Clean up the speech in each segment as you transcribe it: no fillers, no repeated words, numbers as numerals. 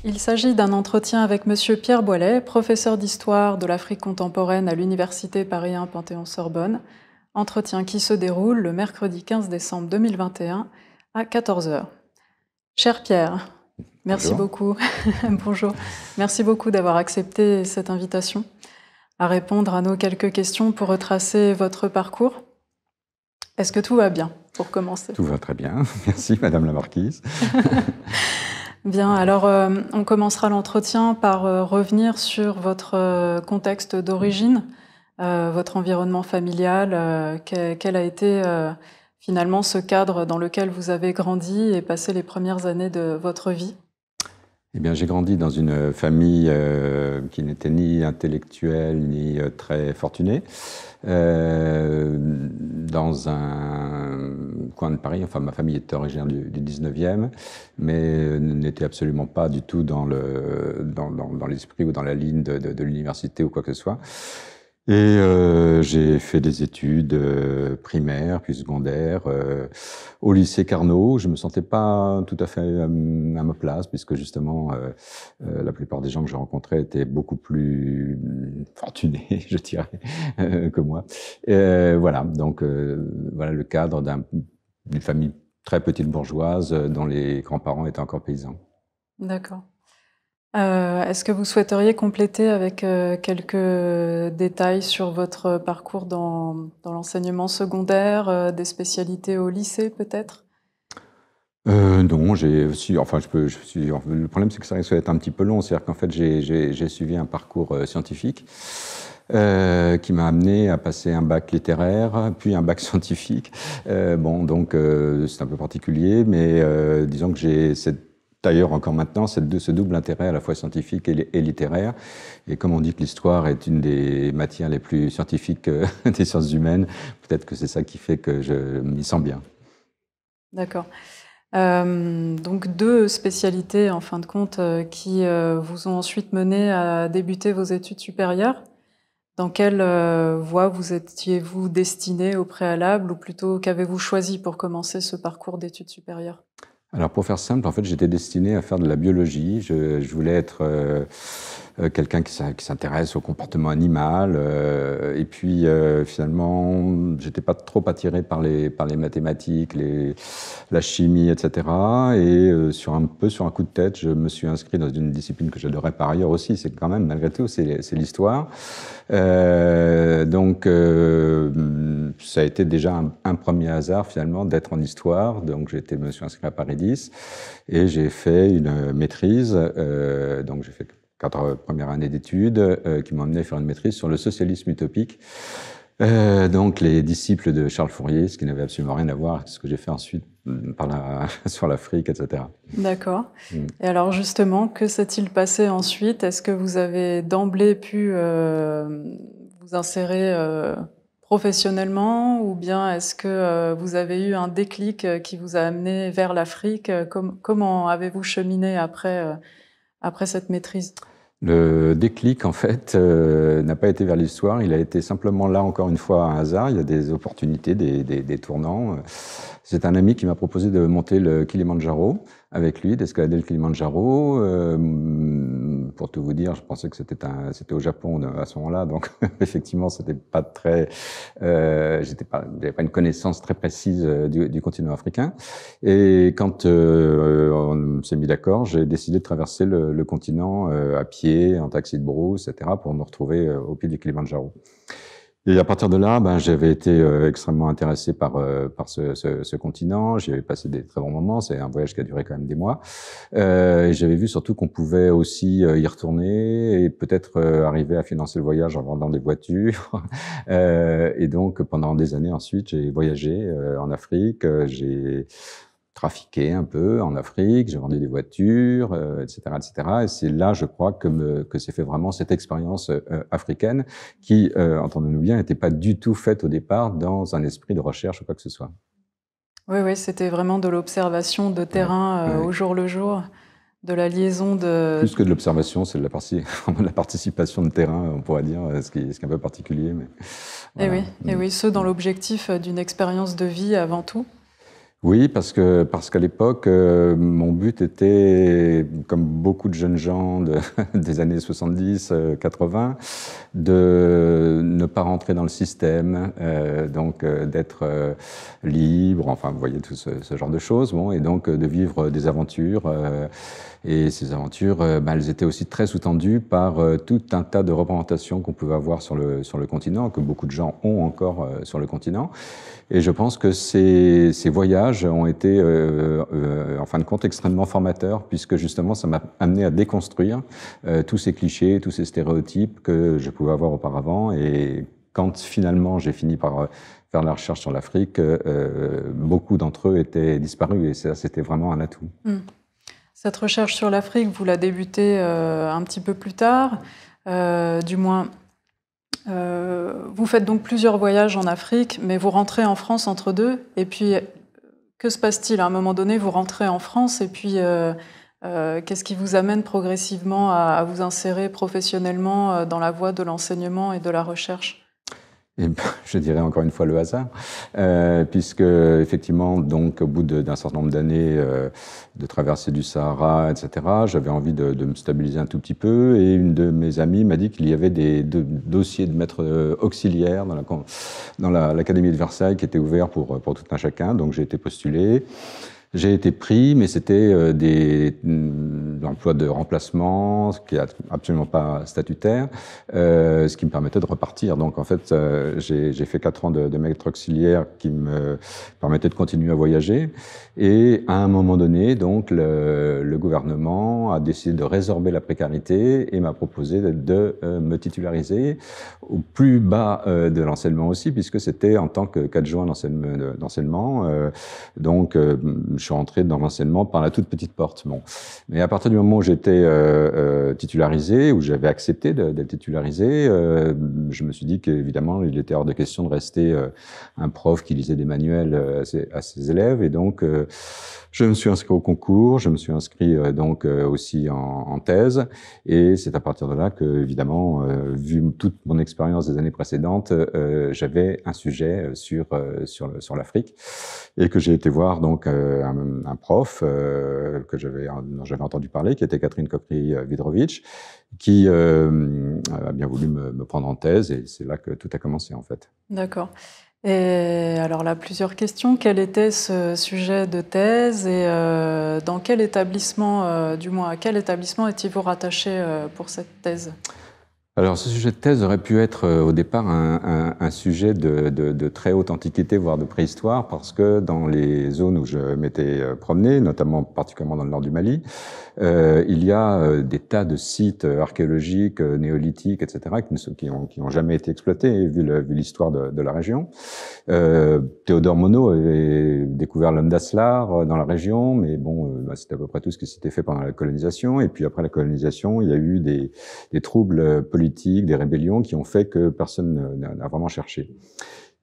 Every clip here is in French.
Il s'agit d'un entretien avec Monsieur Pierre Boilet, professeur d'histoire de l'Afrique contemporaine à l'Université Paris 1 Panthéon-Sorbonne. Entretien qui se déroule le mercredi 15 décembre 2021 à 14 heures. Cher Pierre, merci Bonjour. beaucoup. Bonjour. Merci beaucoup d'avoir accepté cette invitation à répondre à nos quelques questions pour retracer votre parcours. Est-ce que tout va bien, pour commencer? Tout va très bien. Merci, Madame la Marquise. Bien, alors on commencera l'entretien par revenir sur votre contexte d'origine, votre environnement familial, quel a été finalement ce cadre dans lequel vous avez grandi et passé les premières années de votre vie? Eh bien, j'ai grandi dans une famille qui n'était ni intellectuelle ni très fortunée, dans un coin de Paris. Enfin, ma famille était originaire du 19e, mais n'était absolument pas du tout dans l'esprit ou dans la ligne de l'université ou quoi que ce soit. Et j'ai fait des études primaires puis secondaires au lycée Carnot. Je me sentais pas tout à fait à ma place, puisque justement la plupart des gens que je rencontrais étaient beaucoup plus fortunés, je dirais, que moi. Voilà, donc voilà le cadre d'une famille très petite bourgeoise dont les grands-parents étaient encore paysans. D'accord. Est-ce que vous souhaiteriez compléter avec quelques détails sur votre parcours dans l'enseignement secondaire, des spécialités au lycée peut-être? Non, le problème, c'est que ça risque d'être un petit peu long. C'est-à-dire qu'en fait, j'ai suivi un parcours scientifique qui m'a amené à passer un bac littéraire, puis un bac scientifique. Donc c'est un peu particulier, mais disons que j'ai d'ailleurs encore maintenant ce double intérêt à la fois scientifique et littéraire. Et comme on dit que l'histoire est une des matières les plus scientifiques des sciences humaines, peut-être que c'est ça qui fait que je m'y sens bien. D'accord. Donc deux spécialités en fin de compte qui vous ont ensuite mené à débuter vos études supérieures. Dans quelle voie vous étiez-vous destiné au préalable, ou plutôt qu'avez-vous choisi pour commencer ce parcours d'études supérieures? Alors pour faire simple, en fait, j'étais destiné à faire de la biologie. Je voulais être quelqu'un qui s'intéresse au comportement animal. Et puis finalement, j'étais pas trop attiré par les mathématiques, la chimie, etc. Et sur un coup de tête, je me suis inscrit dans une discipline que j'adorais par ailleurs aussi. C'est quand même, malgré tout, c'est l'histoire. Donc ça a été déjà un premier hasard finalement d'être en histoire. Donc me suis inscrit à Paris 10 et j'ai fait une maîtrise. Donc j'ai fait 4 premières années d'études qui m'ont amené à faire une maîtrise sur le socialisme utopique. Donc les disciples de Charles Fourier, ce qui n'avait absolument rien à voir avec ce que j'ai fait ensuite sur l'Afrique, etc. D'accord. Et alors justement, que s'est-il passé ensuite? Est-ce que vous avez d'emblée pu vous insérer professionnellement, ou bien est-ce que vous avez eu un déclic qui vous a amené vers l'Afrique? Comment avez-vous cheminé après cette maîtrise? Le déclic, en fait, n'a pas été vers l'histoire. Il a été simplement là, encore une fois, un hasard. Il y a des opportunités, des tournants. C'est un ami qui m'a proposé de monter le Kilimandjaro avec lui, d'escalader le Kilimandjaro. Pour tout vous dire, je pensais que c'était au Japon à ce moment-là, donc effectivement, c'était pas très, j'avais pas une connaissance très précise du continent africain. Et quand on s'est mis d'accord, j'ai décidé de traverser le continent à pied, en taxi de brousse, etc., pour me retrouver au pied du Kilimandjaro. Et à partir de là, j'avais été extrêmement intéressé par ce continent. J'y avais passé des très bons moments. C'est un voyage qui a duré quand même des mois. Et j'avais vu surtout qu'on pouvait aussi y retourner et peut-être arriver à financer le voyage en vendant des voitures. Et donc, pendant des années ensuite, j'ai voyagé en Afrique. J'ai trafiqué un peu en Afrique, j'ai vendu des voitures, etc., etc. Et c'est là, je crois, que s'est fait vraiment cette expérience africaine qui, entendons-nous bien, n'était pas du tout faite au départ dans un esprit de recherche ou quoi que ce soit. Oui, oui, c'était vraiment de l'observation de terrain Ouais. au jour le jour, de la liaison de... Plus que de l'observation, c'est de la participation de terrain, on pourrait dire, ce qui est un peu particulier. Mais Eh voilà. oui, et oui, ce dans l'objectif d'une expérience de vie avant tout. Oui, parce qu'à l'époque, mon but était, comme beaucoup de jeunes gens des années 70, 80, de ne pas rentrer dans le système, donc d'être libre, enfin, vous voyez tout ce genre de choses, bon, et donc de vivre des aventures. Et ces aventures, elles étaient aussi très sous-tendues par tout un tas de représentations qu'on pouvait avoir sur le continent, que beaucoup de gens ont encore sur le continent. Et je pense que ces voyages ont été, en fin de compte, extrêmement formateurs, puisque justement, ça m'a amené à déconstruire tous ces clichés, tous ces stéréotypes que je pouvais avoir auparavant. Et quand finalement j'ai fini par faire la recherche sur l'Afrique, beaucoup d'entre eux étaient disparus, et ça, c'était vraiment un atout. Cette recherche sur l'Afrique, vous la débutez un petit peu plus tard, du moins. Vous faites donc plusieurs voyages en Afrique, mais vous rentrez en France entre deux. Et puis, que se passe-t-il? À un moment donné, vous rentrez en France, et puis qu'est-ce qui vous amène progressivement à vous insérer professionnellement dans la voie de l'enseignement et de la recherche? Et je dirais encore une fois le hasard, puisque effectivement, donc au bout d'un certain nombre d'années de traversée du Sahara, etc., j'avais envie de me stabiliser un tout petit peu, et une de mes amies m'a dit qu'il y avait des dossiers de maître auxiliaire dans l'Académie de Versailles qui étaient ouverts pour tout un chacun, donc j'ai été postulé. J'ai été pris, mais c'était des emplois de remplacement, ce qui est absolument pas statutaire, ce qui me permettait de repartir. Donc en fait, j'ai fait 4 ans de maître auxiliaire qui me permettait de continuer à voyager. Et à un moment donné, donc le gouvernement a décidé de résorber la précarité et m'a proposé de me titulariser au plus bas de l'enseignement aussi, puisque c'était en tant qu'adjoint d'enseignement. Donc je suis rentré dans l'enseignement par la toute petite porte. Bon. Mais à partir du moment où j'étais titularisé, où j'avais accepté d'être titularisé, je me suis dit qu'évidemment, il était hors de question de rester un prof qui lisait des manuels à ses élèves. Et donc, je me suis inscrit au concours, je me suis inscrit donc aussi en thèse. Et c'est à partir de là que, évidemment, vu toute mon expérience des années précédentes, j'avais un sujet sur l'Afrique, et que j'ai été voir donc un prof dont j'avais entendu parler, qui était Catherine Cockry-Widrovich, qui a bien voulu me prendre en thèse, et c'est là que tout a commencé en fait. D'accord. Et alors là, plusieurs questions. Quel était ce sujet de thèse, et dans quel établissement, du moins à quel établissement étiez-vous rattaché pour cette thèse? Alors, ce sujet de thèse aurait pu être au départ un sujet de très haute antiquité, voire de préhistoire, parce que dans les zones où je m'étais promené, notamment particulièrement dans le nord du Mali, il y a des tas de sites archéologiques, néolithiques, etc., qui ont jamais été exploités, vu l'histoire de la région. Théodore Monod avait découvert l'homme d'Aslar dans la région, mais bon, c'était à peu près tout ce qui s'était fait pendant la colonisation. Et puis après la colonisation, il y a eu des troubles politiques, des rébellions qui ont fait que personne n'a vraiment cherché.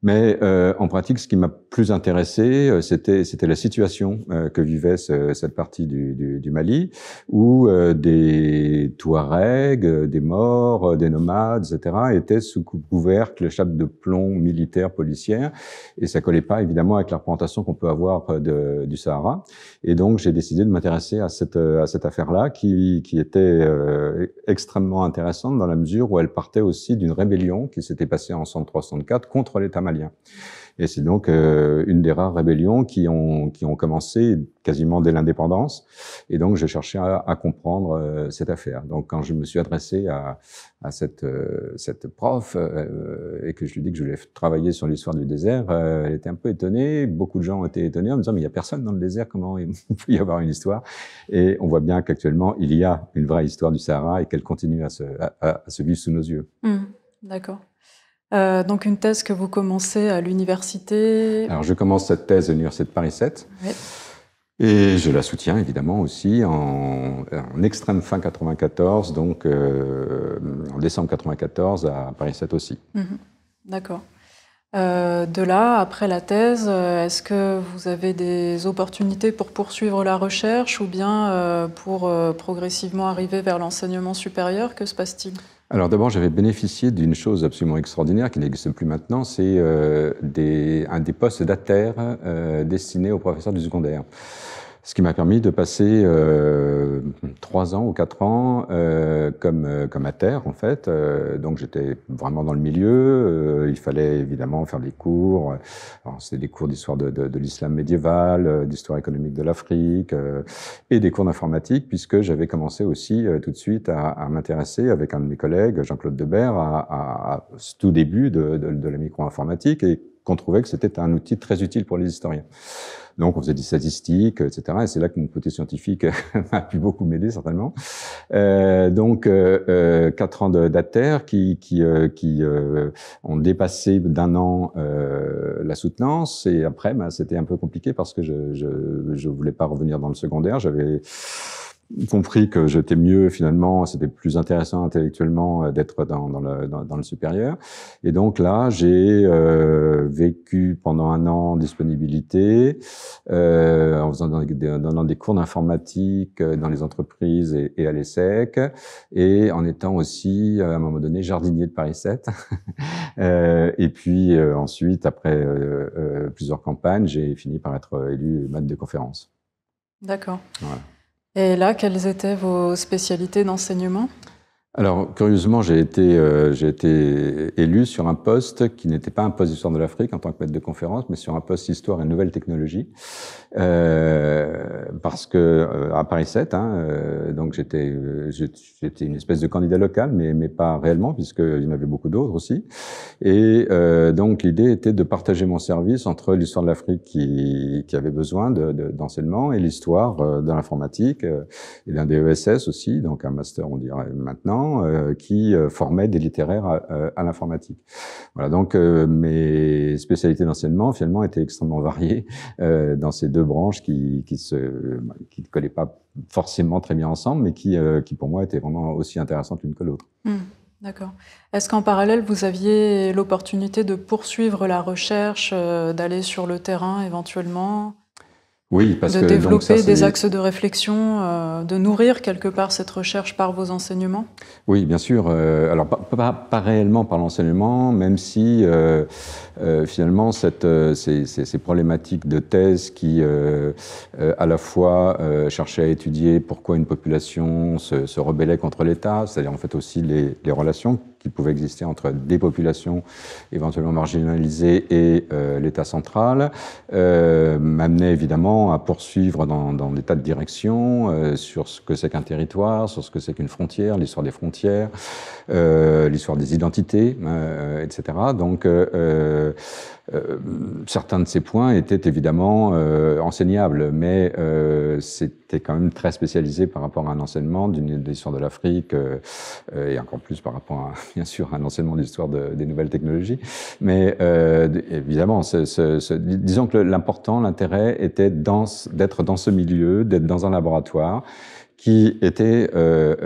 Mais en pratique, ce qui m'a plus intéressé, c'était la situation que vivait cette partie du Mali, où des Touaregs, des Maures, des nomades, etc., étaient sous couvercle, chape de plomb militaire, policière, et ça collait pas évidemment avec la représentation qu'on peut avoir du Sahara. Et donc j'ai décidé de m'intéresser à cette affaire-là, qui était extrêmement intéressante dans la mesure où elle partait aussi d'une rébellion qui s'était passée en 63-64 contre l'État malien. Et c'est donc une des rares rébellions qui ont commencé quasiment dès l'indépendance. Et donc, je cherchais à comprendre cette affaire. Donc, quand je me suis adressé à cette prof et que je lui dis que je voulais travailler sur l'histoire du désert, elle était un peu étonnée. Beaucoup de gens ont été étonnés en me disant « mais il n'y a personne dans le désert, comment il peut y avoir une histoire ?» Et on voit bien qu'actuellement, il y a une vraie histoire du Sahara et qu'elle continue à se vivre sous nos yeux. D'accord. Donc une thèse que vous commencez à l'université. Alors je commence cette thèse à l'université de Paris 7. Oui. Et je la soutiens évidemment aussi en extrême fin 94, donc en décembre 94 à Paris 7 aussi. D'accord. De là, après la thèse, est-ce que vous avez des opportunités pour poursuivre la recherche, ou bien pour progressivement arriver vers l'enseignement supérieur? Que se passe-t-il? Alors d'abord, j'avais bénéficié d'une chose absolument extraordinaire qui n'existe plus maintenant, c'est un des postes d'ATER destinés aux professeurs du secondaire. Ce qui m'a permis de passer 3 ans ou 4 ans comme ATER, en fait. Donc j'étais vraiment dans le milieu. Il fallait évidemment faire des cours. C'était des cours d'histoire de l'islam médiéval, d'histoire économique de l'Afrique, et des cours d'informatique, puisque j'avais commencé aussi tout de suite à m'intéresser avec un de mes collègues, Jean-Claude Debert, à ce tout début de la micro-informatique, et qu'on trouvait que c'était un outil très utile pour les historiens. Donc, on faisait des statistiques, etc. Et c'est là que mon côté scientifique a pu beaucoup m'aider, certainement. 4 ans d'ATER qui ont dépassé d'1 an la soutenance. Et après, c'était un peu compliqué parce que je voulais pas revenir dans le secondaire. J'avais compris que j'étais mieux, finalement, c'était plus intéressant intellectuellement d'être dans le supérieur. Et donc là, j'ai vécu pendant 1 an en disponibilité, en faisant donnant des cours d'informatique dans les entreprises et à l'ESSEC, et en étant aussi, à un moment donné, jardinier de Paris 7. Et puis ensuite, après plusieurs campagnes, j'ai fini par être élu maître de conférence. D'accord. Voilà. Et là, quelles étaient vos spécialités d'enseignement? Alors, curieusement, j'ai été élu sur un poste qui n'était pas un poste d'histoire de l'Afrique en tant que maître de conférence, mais sur un poste histoire et nouvelles technologies, parce que à Paris 7, donc j'étais une espèce de candidat local, mais pas réellement, puisqu'il y en avait beaucoup d'autres aussi. Et donc l'idée était de partager mon service entre l'histoire de l'Afrique qui avait besoin d'enseignement et l'histoire de l'informatique et d'un DESS aussi, donc un master on dirait maintenant, qui formait des littéraires à l'informatique. Voilà, donc mes spécialités d'enseignement finalement étaient extrêmement variées dans ces deux branches qui ne collaient pas forcément très bien ensemble, mais qui pour moi étaient vraiment aussi intéressantes l'une que l'autre. D'accord. Est-ce qu'en parallèle, vous aviez l'opportunité de poursuivre la recherche, d'aller sur le terrain éventuellement, Oui, parce de que développer des axes de réflexion, de nourrir quelque part cette recherche par vos enseignements? Oui, bien sûr. Alors pas réellement par l'enseignement, même si finalement ces problématiques de thèse qui à la fois cherchaient à étudier pourquoi une population se rebellait contre l'État, c'est-à-dire en fait aussi les relations qui pouvaient exister entre des populations éventuellement marginalisées et l'État central, m'amenait évidemment à poursuivre dans des tas de directions sur ce que c'est qu'un territoire, sur ce que c'est qu'une frontière, l'histoire des frontières, l'histoire des identités, etc. Donc certains de ces points étaient évidemment enseignables, mais c'était quand même très spécialisé par rapport à un enseignement d'une histoire de l'Afrique et encore plus par rapport à, bien sûr, à un enseignement d'histoire des nouvelles technologies. Mais évidemment, disons que l'important, l'intérêt était d'être dans ce milieu, d'être dans un laboratoire qui était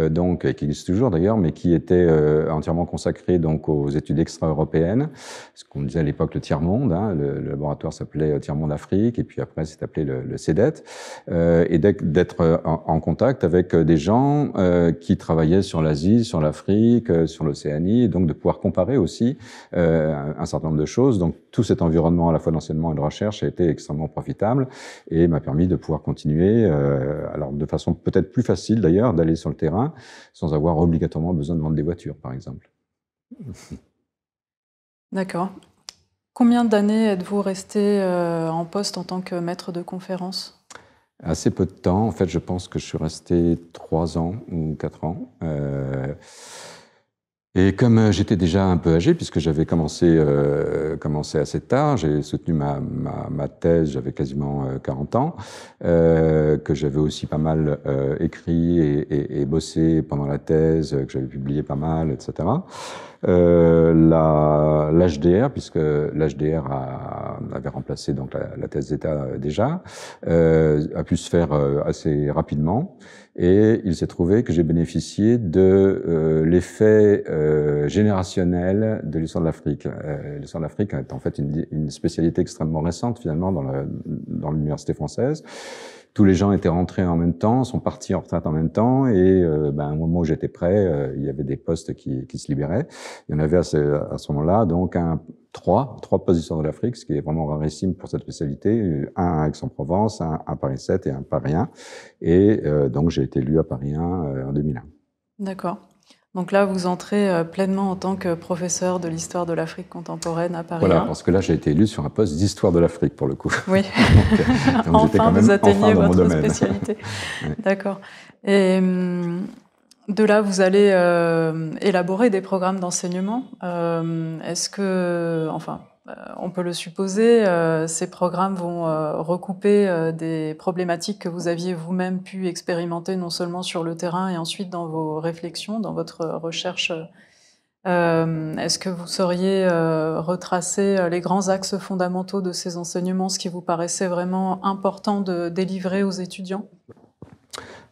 donc, et qui existe toujours d'ailleurs, mais qui était entièrement consacré donc aux études extra-européennes, ce qu'on disait à l'époque le tiers-monde. Le laboratoire s'appelait Tiers-monde Afrique, et puis après c'est appelé le CEDET, et d'être en contact avec des gens qui travaillaient sur l'Asie, sur l'Afrique, sur l'Océanie, et donc de pouvoir comparer aussi un certain nombre de choses. Donc tout cet environnement à la fois d'enseignement et de recherche a été extrêmement profitable et m'a permis de pouvoir continuer, alors de façon peut-être plus facile d'ailleurs, d'aller sur le terrain sans avoir obligatoirement besoin de vendre des voitures, par exemple. D'accord. Combien d'années êtes-vous resté en poste en tant que maître de conférence? Assez peu de temps. En fait, je pense que je suis resté 3 ans ou 4 ans. Et comme j'étais déjà un peu âgé, puisque j'avais commencé assez tard, j'ai soutenu ma thèse, j'avais quasiment 40 ans, que j'avais aussi pas mal écrit et bossé pendant la thèse, que j'avais publié pas mal, etc. L'HDR, puisque l'HDR avait remplacé donc la thèse d'État déjà, a pu se faire assez rapidement. Et il s'est trouvé que j'ai bénéficié de l'effet générationnel de l'histoire de l'Afrique. L'histoire de l'Afrique est en fait une spécialité extrêmement récente finalement dans l'université française, tous les gens étaient rentrés en même temps, sont partis en retraite en même temps, et au moment où j'étais prêt, il y avait des postes qui se libéraient. Il y en avait à ce moment-là, donc trois postes d'histoire de l'Afrique, ce qui est vraiment rarissime pour cette spécialité, un à Aix-en-Provence, un à Paris 7 et un à Paris 1. Et donc j'ai été élu à Paris 1 en 2001. D'accord. Donc là, vous entrez pleinement en tant que professeur de l'histoire de l'Afrique contemporaine à Paris 1. Voilà, parce que là, j'ai été élu sur un poste d'histoire de l'Afrique, pour le coup. Oui. donc enfin, vous atteignez dans votre spécialité. Ouais. D'accord. Et de là, vous allez élaborer des programmes d'enseignement. Est-ce que, enfin, on peut le supposer, ces programmes vont recouper des problématiques que vous aviez vous-même pu expérimenter non seulement sur le terrain et ensuite dans vos réflexions, dans votre recherche. Est-ce que vous sauriez retracer les grands axes fondamentaux de ces enseignements, ce qui vous paraissait vraiment important de délivrer aux étudiants?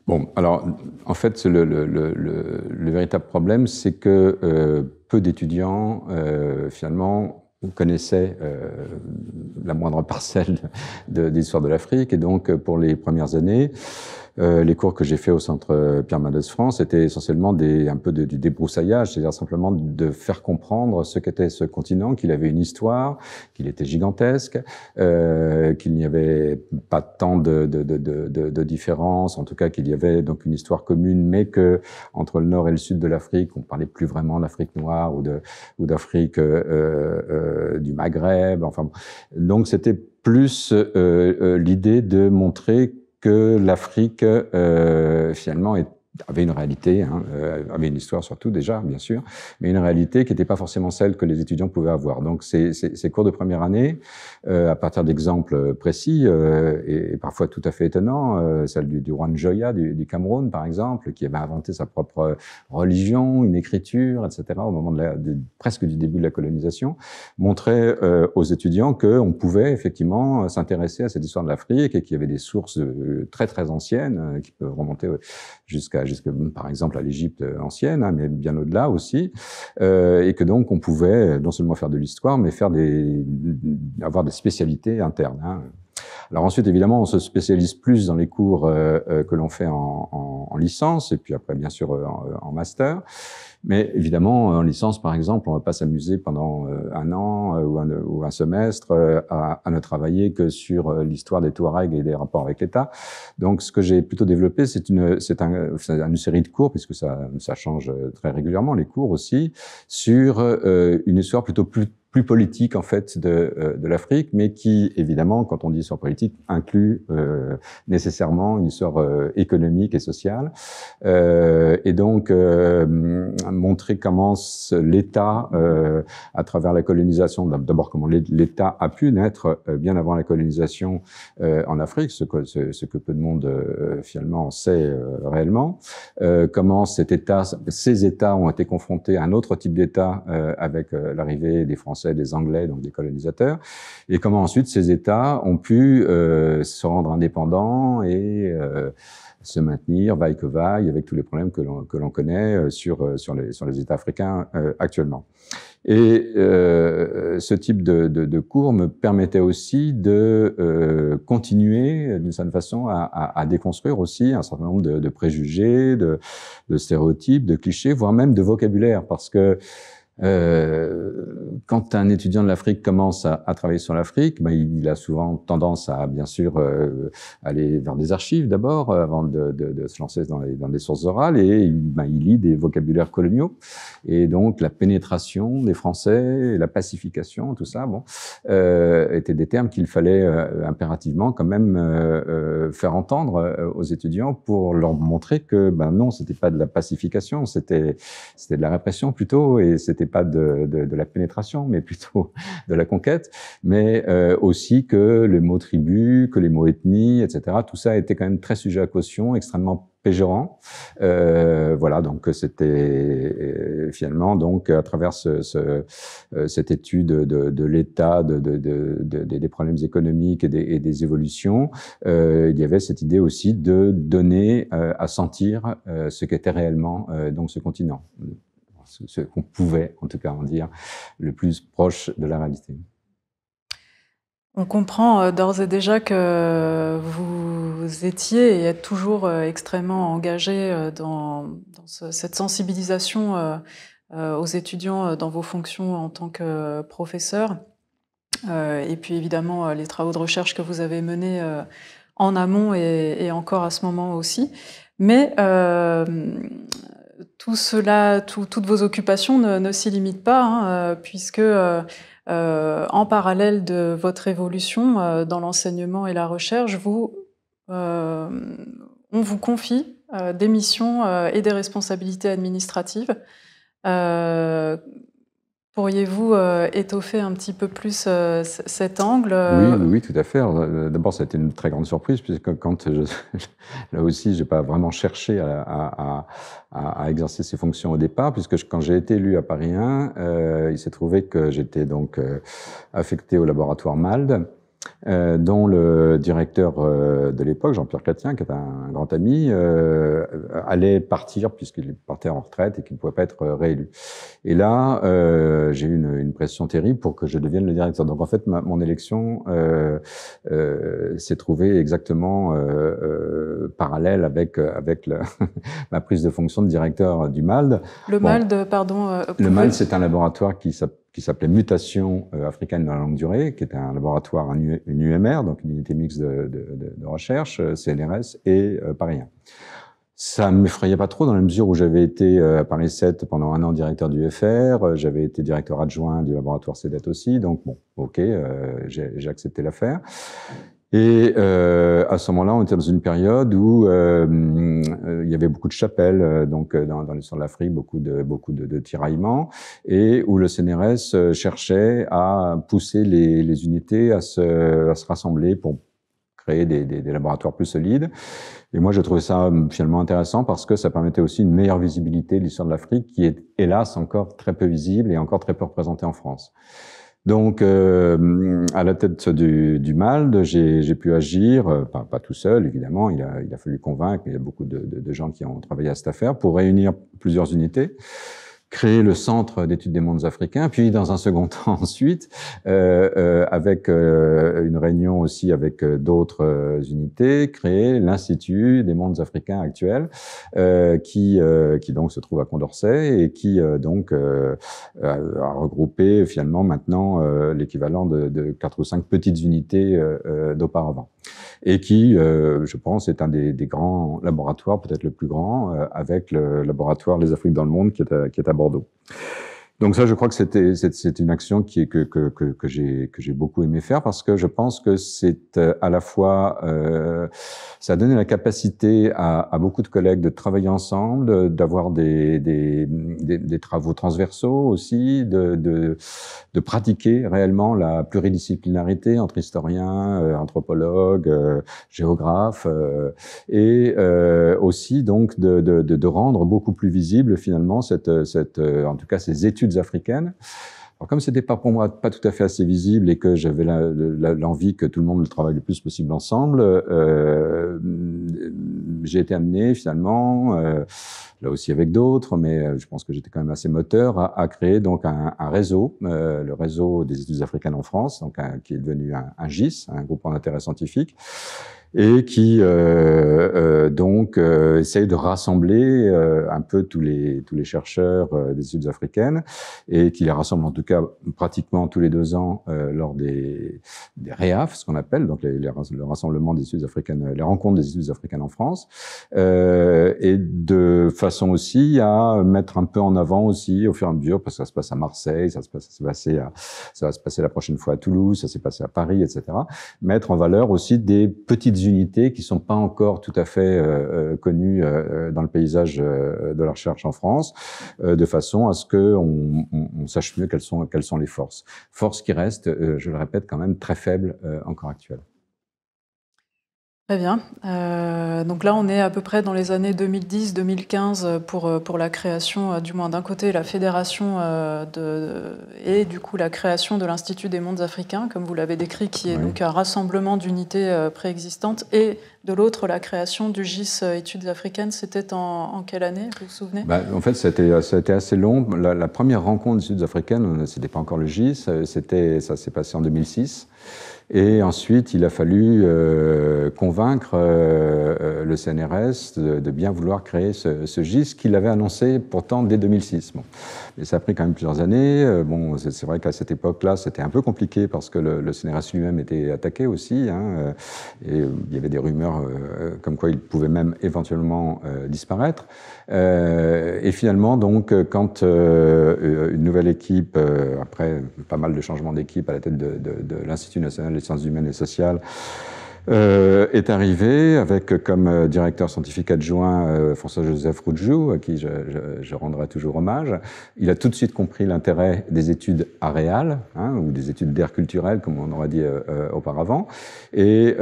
Bon, alors, en fait, le véritable problème, c'est que peu d'étudiants, finalement, connaissaient la moindre parcelle d'histoire de l'Afrique. Et donc, pour les premières années, les cours que j'ai fait au Centre Pierre Mendès France étaient essentiellement un peu du débroussaillage, c'est-à-dire simplement de faire comprendre ce qu'était ce continent, qu'il avait une histoire, qu'il était gigantesque, qu'il n'y avait pas tant de différences, en tout cas qu'il y avait donc une histoire commune, mais que entre le nord et le sud de l'Afrique, on parlait plus vraiment d'Afrique noire ou d'Afrique du Maghreb. Enfin, donc c'était plus l'idée de montrer que l'Afrique, finalement, avait une réalité, avait une histoire surtout déjà, bien sûr, mais une réalité qui n'était pas forcément celle que les étudiants pouvaient avoir. Donc ces cours de première année, à partir d'exemples précis et parfois tout à fait étonnants, celle du roi Njoya du Cameroun, par exemple, qui avait inventé sa propre religion, une écriture, etc., au moment presque du début de la colonisation, montrait aux étudiants qu'on pouvait effectivement s'intéresser à cette histoire de l'Afrique et qu'il y avait des sources très très anciennes qui peuvent remonter jusqu'à par exemple à l'Égypte ancienne, mais bien au-delà aussi, et que donc on pouvait non seulement faire de l'histoire, mais avoir des spécialités internes. Alors ensuite, évidemment, on se spécialise plus dans les cours que l'on fait en licence, et puis après, bien sûr, en master. Mais évidemment, en licence, par exemple, on ne va pas s'amuser pendant un an ou un semestre à ne travailler que sur l'histoire des Touaregs et des rapports avec l'État. Donc, ce que j'ai plutôt développé, c'est une série de cours, puisque ça change très régulièrement, les cours aussi, sur une histoire plutôt plus politique en fait de l'Afrique, mais qui évidemment, quand on dit histoire politique, inclut nécessairement une histoire économique et sociale, et donc montrer comment l'État, à travers la colonisation, d'abord comment l'État a pu naître bien avant la colonisation en Afrique, ce que peu de monde finalement sait réellement, comment ces États ont été confrontés à un autre type d'État avec l'arrivée des Français, des Anglais, donc des colonisateurs, et comment ensuite ces États ont pu se rendre indépendants et se maintenir, vaille que vaille, avec tous les problèmes que l'on connaît sur les États africains actuellement. Et ce type de cours me permettait aussi de continuer, d'une certaine façon, à déconstruire aussi un certain nombre de préjugés, de stéréotypes, de clichés, voire même de vocabulaire, parce que quand un étudiant de l'Afrique commence à travailler sur l'Afrique, il a souvent tendance à, bien sûr, aller vers des archives d'abord, avant de se lancer dans des sources orales, et il lit des vocabulaires coloniaux. Et donc, la pénétration des Français, la pacification, tout ça, étaient des termes qu'il fallait impérativement quand même faire entendre aux étudiants pour leur montrer que, non, c'était pas de la pacification, c'était de la répression plutôt, et c'était pas de la pénétration, mais plutôt de la conquête, mais aussi que les mots tribu, que les mots ethnie, etc., tout ça était quand même très sujet à caution, extrêmement péjorant. Voilà, donc c'était finalement, donc à travers cette étude de l'état, des problèmes économiques et des évolutions, il y avait cette idée aussi de donner à sentir ce qu'était réellement donc ce continent, ce qu'on pouvait en tout cas en dire le plus proche de la réalité. On comprend d'ores et déjà que vous étiez et êtes toujours extrêmement engagé dans cette sensibilisation aux étudiants dans vos fonctions en tant que professeur. Et puis évidemment, les travaux de recherche que vous avez menés en amont et encore à ce moment aussi. Mais tout cela, toutes vos occupations ne s'y limitent pas, hein, puisque en parallèle de votre évolution dans l'enseignement et la recherche, on vous confie des missions et des responsabilités administratives. Pourriez-vous étoffer un petit peu plus cet angle? Oui, tout à fait. D'abord, ça a été une très grande surprise, puisque là aussi, j'ai pas vraiment cherché à exercer ces fonctions au départ, puisque quand j'ai été élu à Paris 1, il s'est trouvé que j'étais donc affecté au laboratoire MALD, dont le directeur de l'époque, Jean-Pierre Chrétien, qui est un grand ami, allait partir puisqu'il partait en retraite et qu'il ne pouvait pas être réélu. Et là, j'ai eu une pression terrible pour que je devienne le directeur. Donc en fait, mon élection s'est trouvée exactement parallèle avec ma prise de fonction de directeur du MALD. Le MALD, pardon. Le MALD, c'est un laboratoire qui s'appelait Mutation africaine dans la longue durée, qui était un laboratoire, une UMR, donc une unité mixte de recherche, CNRS et Paris 1. Ça ne m'effrayait pas trop dans la mesure où j'avais été à Paris 7 pendant un an directeur du FR, j'avais été directeur adjoint du laboratoire CEDET aussi, donc bon, ok, j'ai accepté l'affaire. Et à ce moment-là, on était dans une période où il y avait beaucoup de chapelles, donc dans l'histoire de l'Afrique, beaucoup de tiraillements, et où le CNRS cherchait à pousser les unités à se rassembler pour créer des laboratoires plus solides. Et moi, je trouvais ça finalement intéressant parce que ça permettait aussi une meilleure visibilité de l'histoire de l'Afrique, qui est hélas encore très peu visible et encore très peu représentée en France. Donc, à la tête du MALD, j'ai pu agir, pas tout seul évidemment, il a fallu convaincre, il y a beaucoup de gens qui ont travaillé à cette affaire, pour réunir plusieurs unités, créer le Centre d'études des mondes africains, puis dans un second temps ensuite, avec une réunion aussi avec d'autres unités, créer l'Institut des mondes africains actuels, qui donc se trouve à Condorcet et qui donc a regroupé finalement maintenant l'équivalent de 4 ou 5 petites unités d'auparavant. Et qui, je pense, est un des grands laboratoires, peut-être le plus grand, avec le laboratoire Les Afriques dans le monde qui est à Bordeaux. Donc ça, je crois que c'est une action que j'ai beaucoup aimé faire parce que je pense que c'est à la fois ça a donné la capacité à beaucoup de collègues de travailler ensemble, d'avoir des travaux transversaux aussi, de pratiquer réellement la pluridisciplinarité entre historiens, anthropologues, géographes, et aussi donc de rendre beaucoup plus visible finalement en tout cas ces études africaines. Alors comme c'était pas pour moi pas tout à fait assez visible et que j'avais l'envie que tout le monde le travaille le plus possible ensemble, j'ai été amené finalement, là aussi avec d'autres, mais je pense que j'étais quand même assez moteur à créer donc un réseau, le réseau des études africaines en France, donc qui est devenu un GIS, un groupe d'intérêt scientifique, et qui donc essaye de rassembler un peu tous les chercheurs des études africaines et qui les rassemble en tout cas pratiquement tous les 2 ans lors des REAF, ce qu'on appelle donc le rassemblement des études africaines, les rencontres des études africaines en France, et de façon aussi à mettre un peu en avant aussi au fur et à mesure, parce que ça se passe à Marseille, ça va se passer la prochaine fois à Toulouse, ça s'est passé à Paris, etc. Mettre en valeur aussi des petites unités qui sont pas encore tout à fait connues dans le paysage de la recherche en France, de façon à ce que on sache mieux quelles sont les forces. Forces qui restent, je le répète, quand même très faibles encore actuelles. Très bien. Donc là, on est à peu près dans les années 2010-2015 pour la création, du moins d'un côté, la fédération et du coup la création de l'Institut des mondes africains, comme vous l'avez décrit, qui est donc un rassemblement d'unités préexistantes et de l'autre, la création du GIS études africaines, c'était en quelle année, vous vous souvenez? En fait, ça a été assez long. La première rencontre d'études africaines, c'était pas encore le GIS, ça s'est passé en 2006. Et ensuite, il a fallu convaincre le CNRS de bien vouloir créer ce GIS qu'il avait annoncé pourtant dès 2006. Bon. Mais ça a pris quand même plusieurs années. Bon, c'est vrai qu'à cette époque-là, c'était un peu compliqué parce que le CNRS lui-même était attaqué aussi. Hein, et il y avait des rumeurs comme quoi il pouvait même éventuellement disparaître. Et finalement, donc, quand une nouvelle équipe, après pas mal de changements d'équipe à la tête de l'Institut national des sciences humaines et sociales, est arrivé avec comme directeur scientifique adjoint François-Joseph Roudjou, à qui je rendrai toujours hommage. Il a tout de suite compris l'intérêt des études aréales, hein, ou des études d'aire culturelle, comme on aurait dit auparavant. Et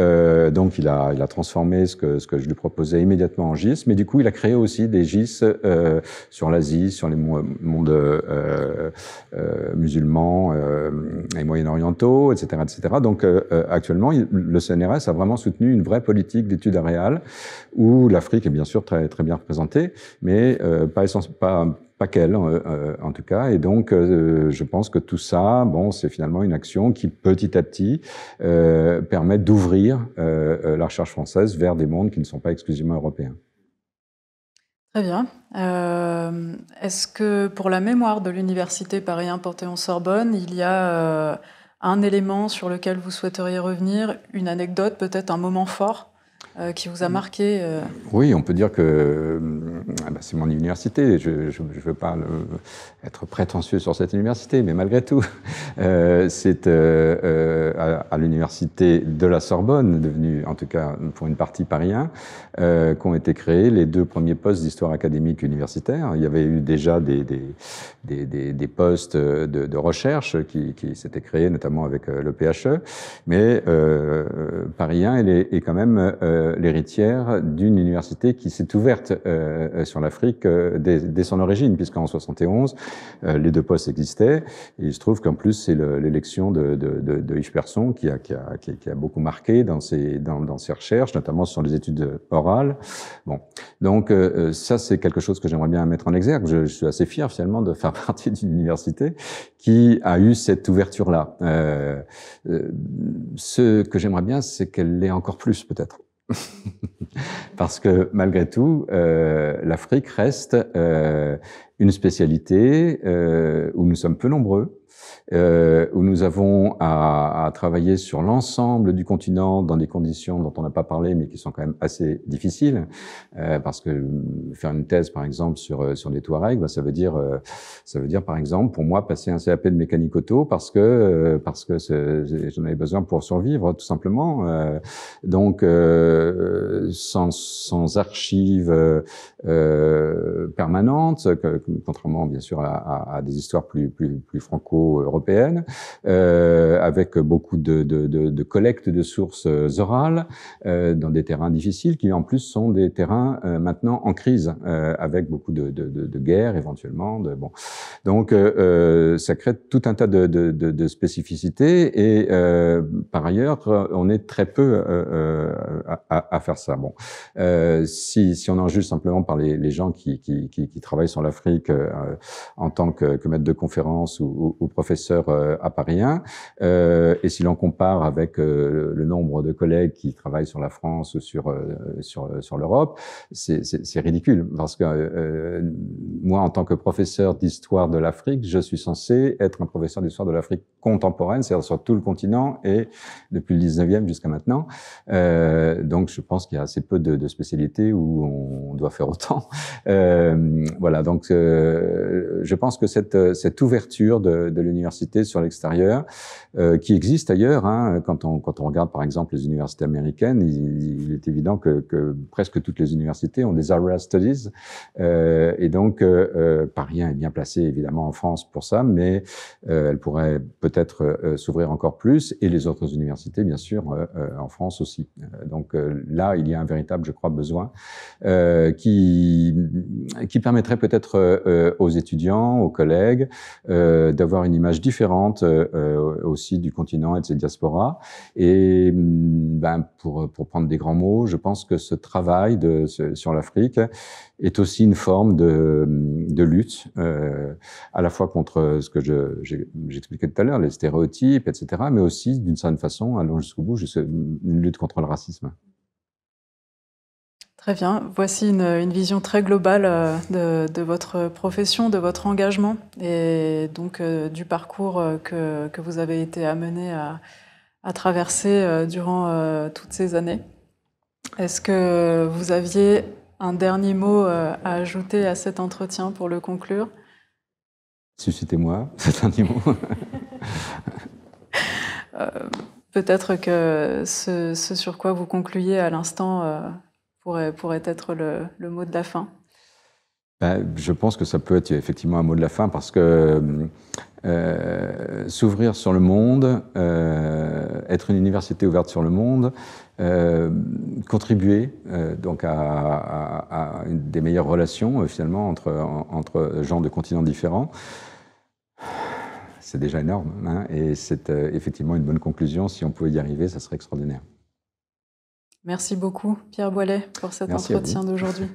donc il a transformé ce que je lui proposais immédiatement en GIS, mais du coup il a créé aussi des GIS sur l'Asie, sur les mondes musulmans et moyen-orientaux, etc., etc. Donc actuellement, le CNRS a vraiment soutenu une vraie politique d'études aréales où l'Afrique est bien sûr très, très bien représentée, mais pas qu'elle en tout cas. Et donc, je pense que tout ça, bon, c'est finalement une action qui petit à petit permet d'ouvrir la recherche française vers des mondes qui ne sont pas exclusivement européens. Très bien. Est-ce que pour la mémoire de l'Université Paris 1 Panthéon-Sorbonne, il y a un élément sur lequel vous souhaiteriez revenir, une anecdote, peut-être un moment fort qui vous a marqué? Oui, on peut dire que c'est mon université. Je ne veux pas être prétentieux sur cette université, mais malgré tout, c'est à l'université de la Sorbonne, devenue en tout cas pour une partie Paris 1, qu'ont été créés les 2 premiers postes d'histoire académique universitaire. Il y avait eu déjà des postes de recherche qui s'étaient créés, notamment avec le PHE, mais Paris 1 est quand même l'héritière d'une université qui s'est ouverte sur l'Afrique dès son origine, puisqu'en 71, les 2 postes existaient. Et il se trouve qu'en plus, c'est l'élection de Yves Persson qui a beaucoup marqué dans ses recherches, notamment sur les études orales. Bon, donc ça, c'est quelque chose que j'aimerais bien mettre en exergue. Je suis assez fier finalement de faire partie d'une université qui a eu cette ouverture-là. Ce que j'aimerais bien, c'est qu'elle l'ait encore plus, peut-être. Parce que malgré tout, l'Afrique reste une spécialité où nous sommes peu nombreux, où nous avons à travailler sur l'ensemble du continent dans des conditions dont on n'a pas parlé, mais qui sont quand même assez difficiles, parce que faire une thèse, par exemple, sur les Touaregs, ça veut dire, par exemple, pour moi, passer un CAP de mécanique auto, parce que j'en avais besoin pour survivre, tout simplement. Donc, sans archives permanentes, contrairement bien sûr à des histoires plus franco-européennes, avec beaucoup de collecte de sources orales dans des terrains difficiles, qui en plus sont des terrains maintenant en crise, avec beaucoup de guerres éventuellement. Donc ça crée tout un tas de spécificités, et par ailleurs, on est très peu à faire ça. Bon, si on en juge simplement par les gens qui travaillent sur l'Afrique en tant que maître de conférence ou professeur à Paris 1, et si l'on compare avec le nombre de collègues qui travaillent sur la France ou sur l'Europe, c'est ridicule, parce que moi, en tant que professeur d'histoire de l'Afrique, je suis censé être un professeur d'histoire de l'Afrique contemporaine, c'est-à-dire sur tout le continent et depuis le 19e jusqu'à maintenant. Donc, je pense qu'il y a assez peu de spécialités où on doit faire autant. Voilà, donc je pense que cette ouverture de l'université sur l'extérieur, qui existe ailleurs, hein, quand on regarde par exemple les universités américaines, il est évident que presque toutes les universités ont des area studies, et donc Paris 1 est bien placé évidemment en France pour ça, mais elle pourrait peut-être s'ouvrir encore plus, et les autres universités bien sûr en France aussi. Donc là, il y a un véritable, je crois, besoin qui permettrait peut-être aux étudiants, aux collègues, d'avoir une une image différente aussi du continent et de ses diasporas. Et pour prendre des grands mots, je pense que ce travail sur l'Afrique est aussi une forme de lutte, à la fois contre ce que j'expliquais tout à l'heure, les stéréotypes, etc., mais aussi, d'une certaine façon, allant jusqu'au bout, une lutte contre le racisme. Très bien. Voici une vision très globale de votre profession, de votre engagement et donc du parcours que vous avez été amené à traverser durant toutes ces années. Est-ce que vous aviez un dernier mot à ajouter à cet entretien pour le conclure? Suscitez-moi cet dernier mot. Peut-être que ce sur quoi vous concluiez à l'instant pourrait être le mot de la fin. Je pense que ça peut être effectivement un mot de la fin parce que s'ouvrir sur le monde, être une université ouverte sur le monde, contribuer donc à des meilleures relations finalement entre gens de continents différents, c'est déjà énorme, hein, et c'est effectivement une bonne conclusion. Si on pouvait y arriver, ça serait extraordinaire. Merci beaucoup, Pierre Boilet, pour cet entretien d'aujourd'hui.